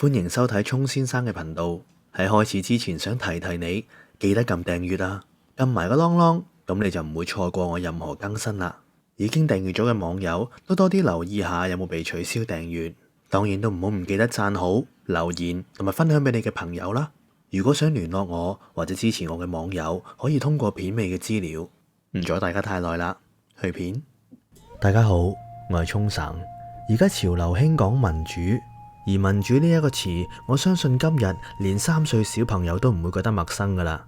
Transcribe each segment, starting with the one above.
歡迎收睇聰先生嘅頻道。喺開始之前，想提提你，記得撳訂閱啊，撳埋個啷啷，咁你就唔會錯過我任何更新啦。已經訂閱咗嘅網友都多啲留意下有冇被取消訂閱，當然都唔記得讚好、留言同埋分享俾你嘅朋友啦。如果想聯絡我或者支持我嘅網友，可以通過片尾嘅資料。唔阻大家太耐啦，去片。大家好，我係聰省。而家潮流興講民主，而民主呢一個詞，我相信今日連3歲小朋友都唔會覺得陌生噶啦。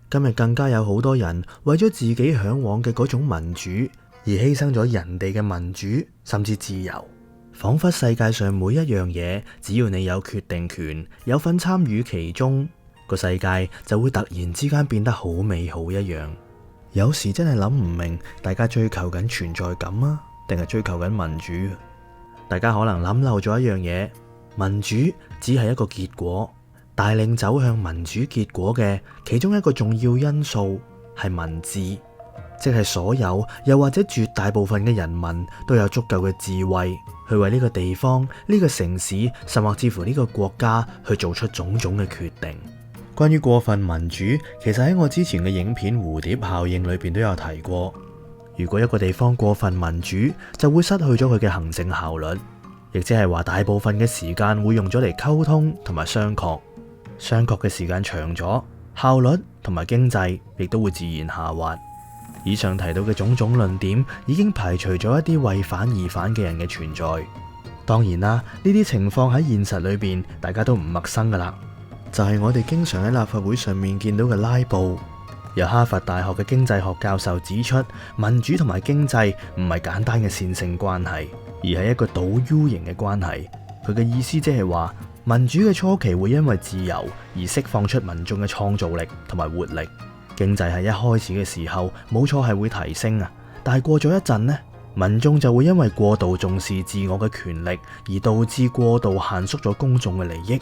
今日更加有好多人為咗自己向往嘅嗰種民主，而犧牲咗人哋嘅民主甚至自由，仿佛世界上每一樣嘢，只要你有決定權，有份參與其中，個世界就會突然之間變得好美好一樣。有時真係諗唔明，大家追求緊存在感啊，定係追求緊民主？大家可能諗漏咗一樣嘢，民主只係一個結果，帶領走向民主結果嘅其中一個重要因素係民智，即係所有又或者絕大部分嘅人民都有足夠嘅智慧去為呢個地方、呢個城市，甚或至乎呢個國家去做出種種嘅決定。關於過分民主，其實喺我之前嘅影片《蝴蝶效應》裏邊都有提過。如果一個地方過分民主，就會失去咗佢嘅行政效率，亦即係話大部分嘅時間會用咗嚟溝通同埋商榷。商榷嘅時間長咗，效率同埋經濟亦都會自然下滑。以上提到嘅種種論點，已經排除咗一啲為反而反嘅人嘅存在。當然啦，呢啲情況喺現實裏邊，大家都唔陌生噶啦。就係我哋經常喺立法會上面見到嘅拉布。由哈佛大學嘅經濟學教授指出，民主同埋經濟唔係簡單嘅線性關係，而係一個倒 U 型嘅關係。佢嘅意思即係話，民主嘅初期會因為自由而釋放出民眾嘅創造力同埋活力。經濟係一開始嘅時候冇錯係會提升啊，但係過咗一陣呢，民眾就會因為過度重視自我嘅權力，而導致過度限縮咗公眾嘅利益。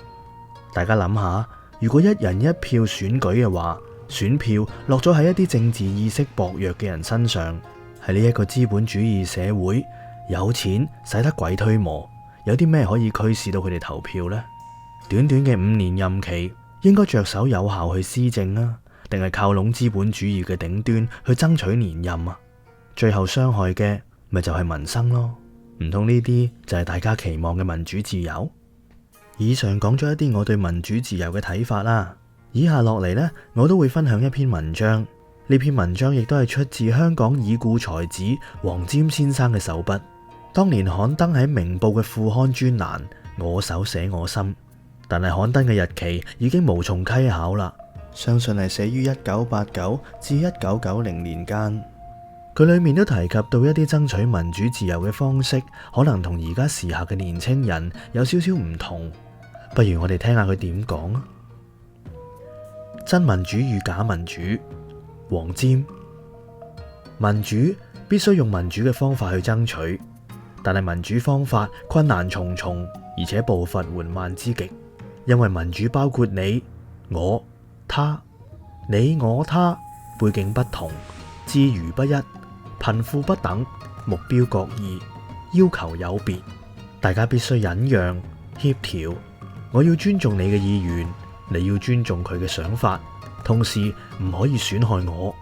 大家諗下，如果一人一票選舉嘅話，選票落咗喺一啲政治意識薄弱嘅人身上，喺呢一個資本主義社會，有錢使得鬼推磨，有啲咩可以驅使到佢哋投票呢？短短嘅5年任期，應該着手有效去施政啊，定係靠攏資本主義嘅頂端去爭取連任啊？最後傷害嘅咪就係民生咯？唔通呢啲就係大家期望嘅民主自由？以上講咗一啲我對民主自由嘅睇法啦。以下落嚟呢，我都會分享一篇文章。呢篇文章亦都係出自香港已故才子黃霑先生嘅手筆，當年刊登喺明報嘅副刊專欄，我手寫我心。但係刊登嘅日期已經無從稽考啦，相信係寫於1989至1990年間。佢裏面都提及到一啲爭取民主自由嘅方式，可能同而家時下嘅年青人有少少唔同。不如我哋聽下佢點講啊！真民主與假民主，黃霑。民主必須用民主嘅方法去爭取，但係民主方法困難重重，而且步伐緩慢之極。因為民主包括你、我、他，你我他背景不同，智愚不一，貧富不等，目標各異，要求有別，大家必須忍讓協調。我要尊重你嘅意願，你要尊重佢嘅想法，同時唔可以損害我。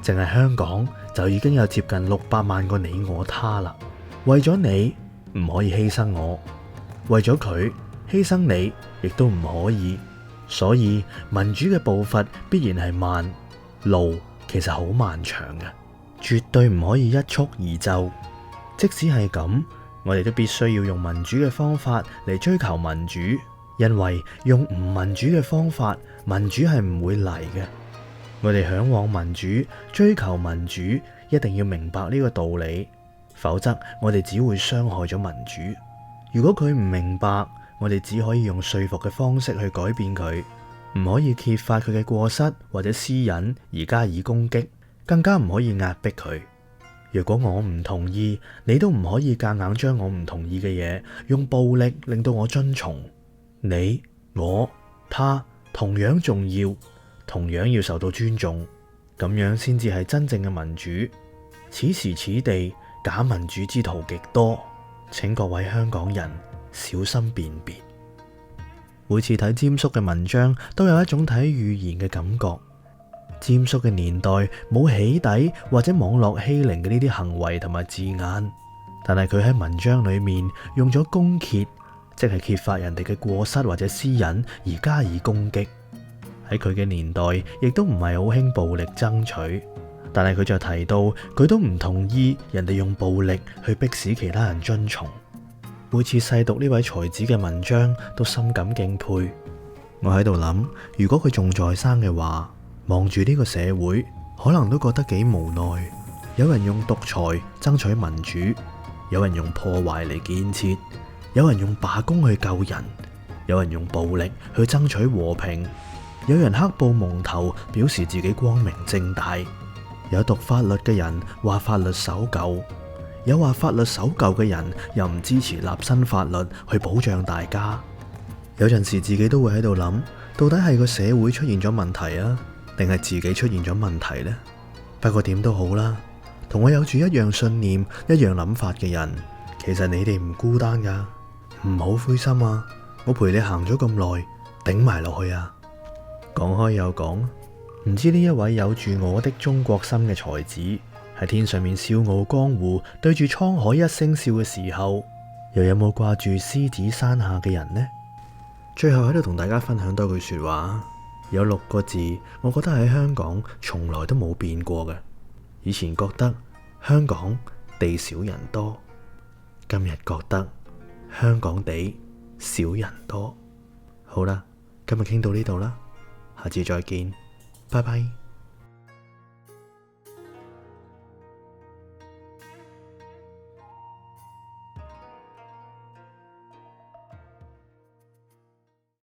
淨係香港就已經有接近600萬個你我他啦。為咗你唔可以犧牲我，為咗佢犧牲你亦都唔可以。所以民主嘅步伐必然係慢，路其實好漫長嘅，絕對唔可以一蹴而就。即使係咁，我哋都必須要用民主嘅方法嚟追求民主。因為用唔民主嘅方法，民主係唔會嚟嘅。我哋向往民主，追求民主，一定要明白呢個道理，否則我哋只會傷害咗民主。如果佢唔明白，我哋只可以用說服嘅方式去改變佢，唔可以揭發佢嘅過失或者私隱而加以攻擊，更加唔可以壓迫佢。若果我唔同意，你都唔可以夾硬將我唔同意嘅嘢用暴力令到我遵從。你、我、他同樣重要，同樣要受到尊重，咁樣先至係真正嘅民主。此時此地，假民主之徒極多，請各位香港人小心辨別。每次睇詹叔嘅文章，都有一種睇預言嘅感覺。詹叔嘅年代冇起底或者網絡欺凌嘅呢啲行為同埋字眼，但係佢喺文章裏面用咗公揭，即係揭發人哋嘅過失或者私隱而加以攻擊。喺佢嘅年代，亦都唔係好興暴力爭取，但係佢就提到佢都唔同意人哋用暴力去迫使其他人遵從。每次細讀呢位才子嘅文章，都深感敬佩。我喺度諗，如果佢仲在生嘅話，望住呢個社會，可能都覺得幾無奈。有人用獨裁爭取民主，有人用破壞嚟建設，有人用罷工去救人，有人用暴力去爭取和平，有人黑布蒙頭表示自己光明正大，有讀法律嘅人話法律守舊，有話法律守舊嘅人又唔支持立新法律去保障大家。有陣時自己都會喺度諗，到底係個社會出現咗問題啊，定係自己出現咗問題呢？不過點都好啦，同我有住一樣信念、一樣諗法嘅人，其實你哋唔孤單噶，唔好灰心啊！我陪你行咗咁耐，頂埋落去啊！講開又講，唔知呢一位有住我的中國心嘅才子，喺天上面笑傲江湖，對住滄海一聲笑嘅時候，又有冇掛住獅子山下嘅人呢？最後喺度同大家分享多句說話，有6個字，我覺得喺香港從來都冇變過嘅。以前覺得香港地少人多，今日覺得香港地少人多。好啦，今日傾到呢度啦，下次再見，拜拜。